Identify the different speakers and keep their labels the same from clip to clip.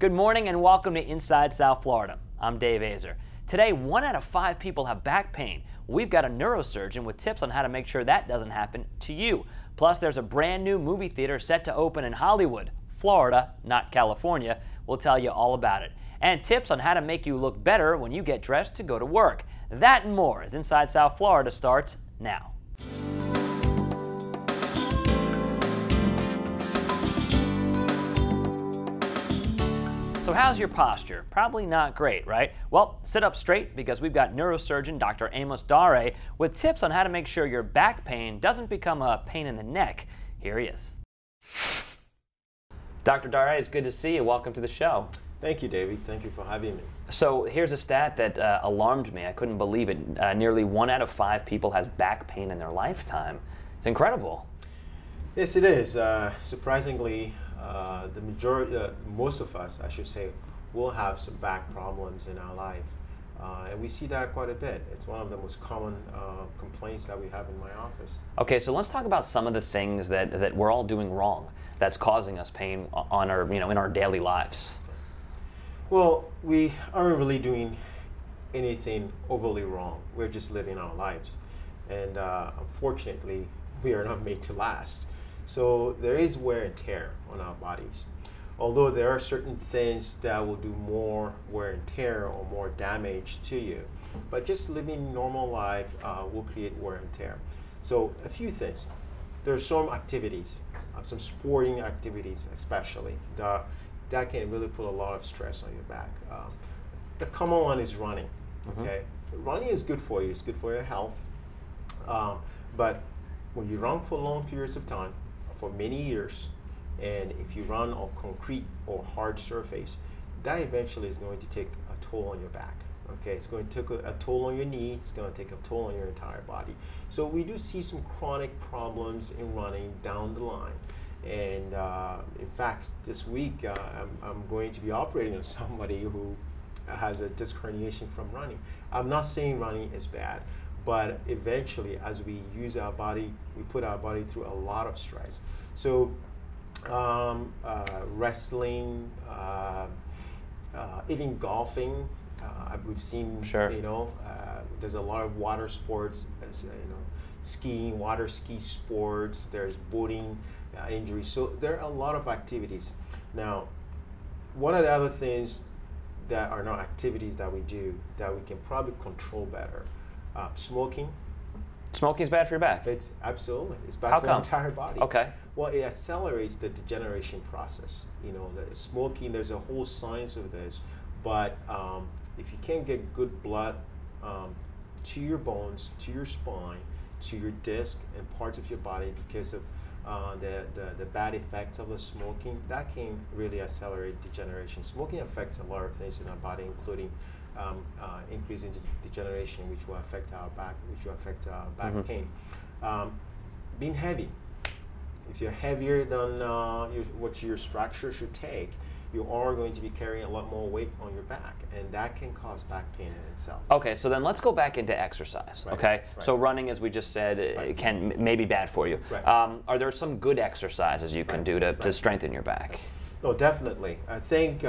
Speaker 1: Good morning and welcome to Inside South Florida. I'm Dave Azer. Today, 1 out of 5 people have back pain. We've got a neurosurgeon with tips on how to make sure that doesn't happen to you. Plus, there's a brand new movie theater set to open in Hollywood, Florida, not California. We'll tell you all about it. And tips on how to make you look better when you get dressed to go to work. That and more as Inside South Florida starts now. So how's your posture? Probably not great, right? Well, sit up straight because we've got neurosurgeon Dr. Amos Dare with tips on how to make sure your back pain doesn't become a pain in the neck. Here he is. Dr. Dare, it's good to see you. Welcome to the show.
Speaker 2: Thank you, David. Thank you for having me.
Speaker 1: So here's a stat that alarmed me. I couldn't believe it. Nearly 1 out of 5 people has back pain in their lifetime. It's incredible.
Speaker 2: Yes, it is. Surprisingly, the majority, most of us, I should say, will have some back problems in our life. And we see that quite a bit. It's one of the most common complaints that we have in my office. Okay,
Speaker 1: so let's talk about some of the things that we're all doing wrong that's causing us pain on our, in our daily lives.
Speaker 2: Well, we aren't really doing anything overly wrong. We're just living our lives. And unfortunately, we are not made to last. So there is wear and tear on our bodies. Although there are certain things that will do more wear and tear or more damage to you. But just living normal life will create wear and tear. So a few things. There are some activities, some sporting activities especially, that can really put a lot of stress on your back. The common one is running. Okay, running is good for you. It's good for your health. But when you run for long periods of time, for many years, and if you run on concrete or hard surface, that eventually is going to take a toll on your back. Okay, it's going to take a toll on your knee. It's going to take a toll on your entire body. So we do see some chronic problems in running down the line. And in fact, this week I'm going to be operating on somebody who has a disc herniation from running. I'm not saying running is bad, but eventually as we use our body, we put our body through a lot of stress. So wrestling, even golfing, we've seen,
Speaker 1: sure.
Speaker 2: There's a lot of water sports, skiing, water ski sports, there's boating, injuries. So there are a lot of activities. Now, one of the other things that are not activities that we do that we can probably control better, smoking.
Speaker 1: Smoking is bad for your back?
Speaker 2: It's absolutely. It's bad for the entire body.
Speaker 1: Okay.
Speaker 2: Well, it accelerates the degeneration process. The smoking, there's a whole science of this, but if you can't get good blood to your bones, to your spine, to your disc and parts of your body because of the bad effects of the smoking, that can really accelerate degeneration. Smoking affects a lot of things in our body, including increase in degeneration, which will affect our back, which will affect our back pain. Being heavy. If you're heavier than what your structure should take, you are going to be carrying a lot more weight on your back, and that can cause back pain in itself.
Speaker 1: Okay, so then let's go back into exercise, okay? Right. So running, as we just said, may be bad for you.
Speaker 2: Right.
Speaker 1: Are there some good exercises you can do to strengthen your back?
Speaker 2: No, definitely. I think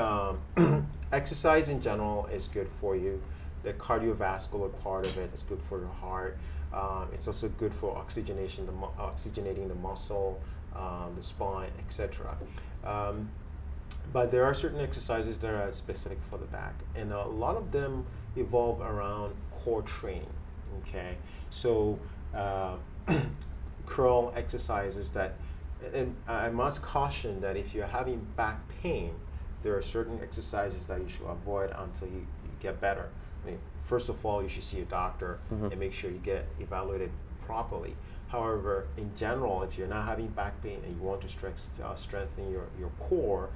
Speaker 2: exercise in general is good for you. The cardiovascular part of it is good for your heart. It's also good for oxygenating the muscle, the spine, etc. But there are certain exercises that are specific for the back, and a lot of them evolve around core training. Okay, so curl exercises that, and I must caution that if you're having back pain, there are certain exercises that you should avoid until you get better. I mean, first of all, you should see a doctor and make sure you get evaluated properly. However, in general, if you're not having back pain and you want to strengthen your core,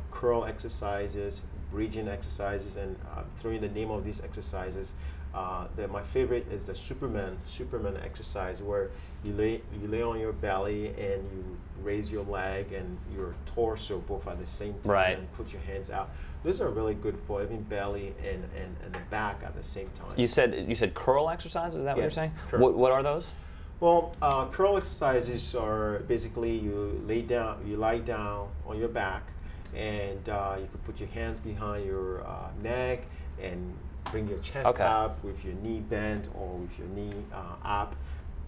Speaker 2: curl exercises, bridging exercises, and throwing the name of these exercises, my favorite is the Superman exercise, where you lay on your belly and you raise your leg and your torso both at the same time and put your hands out. Those are really good for even belly and the back at the same time.
Speaker 1: You said curl exercises, is that what you're saying? What are those?
Speaker 2: Well, curl exercises are basically you lie down on your back and you could put your hands behind your neck and bring your chest
Speaker 1: Okay.
Speaker 2: up with your knee bent or with your knee up.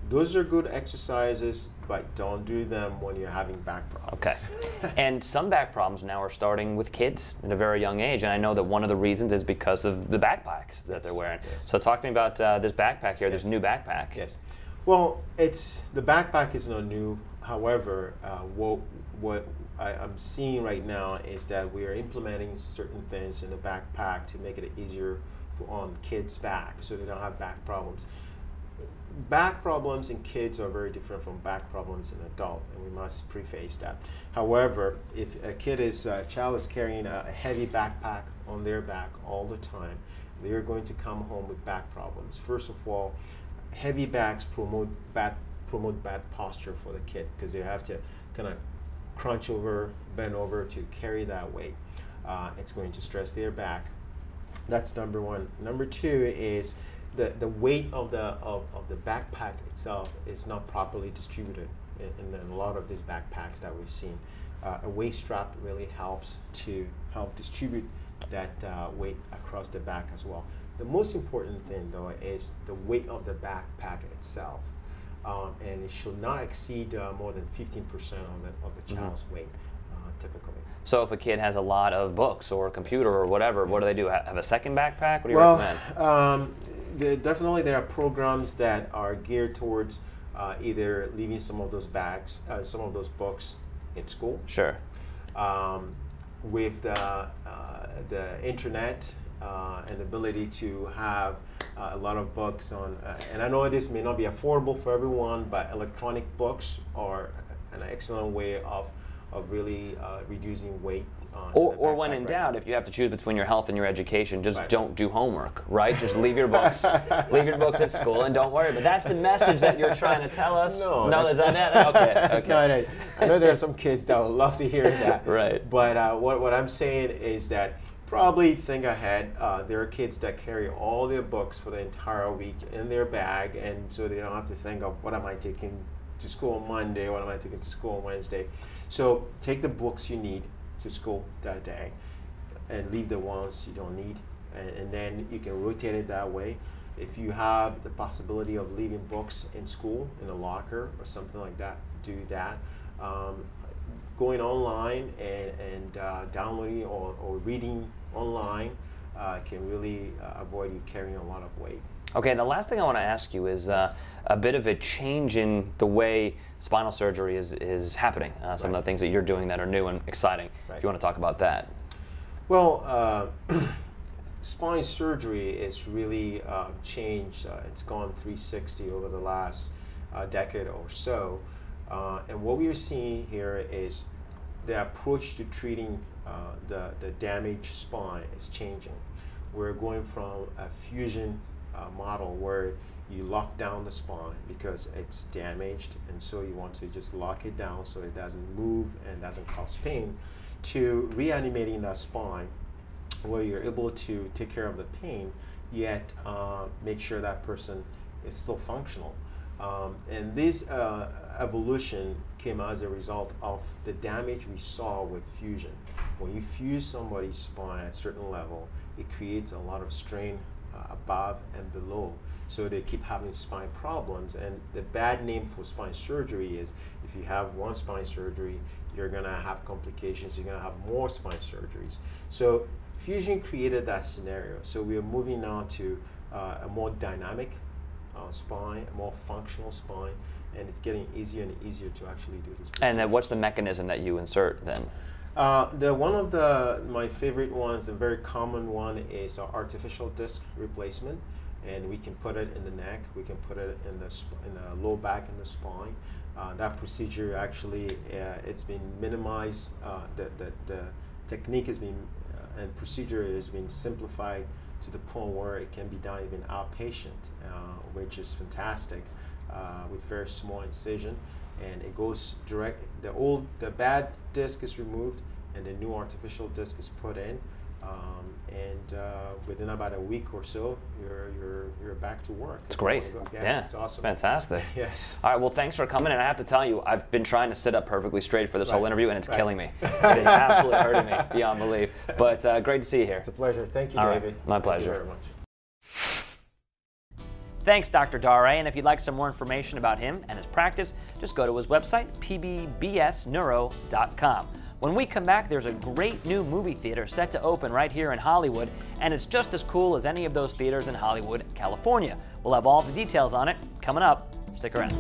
Speaker 2: Those are good exercises, but don't do them when you're having back problems.
Speaker 1: Okay. And some back problems now are starting with kids at a very young age, and I know that one of the reasons is because of the backpacks that they're wearing.
Speaker 2: Yes.
Speaker 1: So talk to me about this backpack here, this new backpack.
Speaker 2: Yes. Well, the backpack is not new. However, what I'm seeing right now is that we are implementing certain things in the backpack to make it easier on kids' back, so they don't have back problems. Back problems in kids are very different from back problems in adult, and we must preface that. However, if a child is carrying a heavy backpack on their back all the time, they're going to come home with back problems. First of all, heavy backs promote bad posture for the kid because they have to kind of crunch over, bend over to carry that weight. It's going to stress their back. That's number one. Number two is the weight of the backpack itself is not properly distributed in a lot of these backpacks that we've seen. A waist strap really helps to help distribute that weight across the back as well. The most important thing though is the weight of the backpack itself, and it should not exceed more than 15% of the child's weight typically.
Speaker 1: So if a kid has a lot of books or a computer or whatever, what do they do? Have a second backpack? What do you recommend?
Speaker 2: Definitely there are programs that are geared towards either leaving some of those books in school.
Speaker 1: Sure.
Speaker 2: With the internet and the ability to have a lot of books on, and I know this may not be affordable for everyone, but electronic books are an excellent way of really reducing weight.
Speaker 1: Or when in doubt, if you have to choose between your health and your education, just don't do homework, right? Just leave your books, at school, and don't worry. But that's the message that you're trying to tell us.
Speaker 2: No,
Speaker 1: that's not it. Okay,
Speaker 2: that's not it. I know there are some kids that would love to hear that.
Speaker 1: Right.
Speaker 2: But what I'm saying is that probably think ahead. There are kids that carry all their books for the entire week in their bag, and so they don't have to think of what am I taking to school on Monday, what am I taking to school on Wednesday. So take the books you need to school that day and leave the ones you don't need, and then you can rotate it that way. If you have the possibility of leaving books in school in a locker or something like that, do that. Going online and downloading or reading online can really avoid you carrying a lot of weight.
Speaker 1: Okay, the last thing I want to ask you is a bit of a change in the way spinal surgery is happening. Some of the things that you're doing that are new and exciting. If you want to talk about that.
Speaker 2: Well, spine surgery is really changed. It's gone 360 over the last decade or so. And what we are seeing here is the approach to treating the damaged spine is changing. We're going from a fusion model where you lock down the spine because it's damaged, and so you want to just lock it down so it doesn't move and doesn't cause pain, to reanimating that spine where you're able to take care of the pain yet make sure that person is still functional. And this evolution came as a result of the damage we saw with fusion. When you fuse somebody's spine at a certain level, it creates a lot of strain above and below. So they keep having spine problems. And the bad name for spine surgery is if you have one spine surgery, you're going to have complications. You're going to have more spine surgeries. So fusion created that scenario. So we are moving now to a more dynamic spine, a more functional spine, and it's getting easier and easier to actually do this procedure.
Speaker 1: And then what's the mechanism that you insert then?
Speaker 2: One of my favorite ones, the very common one, is artificial disc replacement, and we can put it in the neck, we can put it in the low back in the spine. That procedure actually, it's been minimized. The technique has been and procedure has been simplified to the point where it can be done even outpatient, which is fantastic, with very small incision, and it goes direct. The bad disc is removed and the new artificial disc is put in, Within about a week or so, you're back to work.
Speaker 1: It's great. Yeah,
Speaker 2: it's awesome.
Speaker 1: Fantastic.
Speaker 2: Yes.
Speaker 1: All right, well, thanks for coming. And I have to tell you, I've been trying to sit up perfectly straight for this whole interview, and it's killing me. It is absolutely hurting me beyond belief. But great to see you here.
Speaker 2: It's a pleasure. Thank you,
Speaker 1: All
Speaker 2: David.
Speaker 1: Right. My pleasure.
Speaker 2: Thank you very much.
Speaker 1: Thanks, Dr. Dare, and if you'd like some more information about him and his practice, just go to his website, pbbsneuro.com. When we come back, there's a great new movie theater set to open right here in Hollywood, and it's just as cool as any of those theaters in Hollywood, California. We'll have all the details on it coming up. Stick around.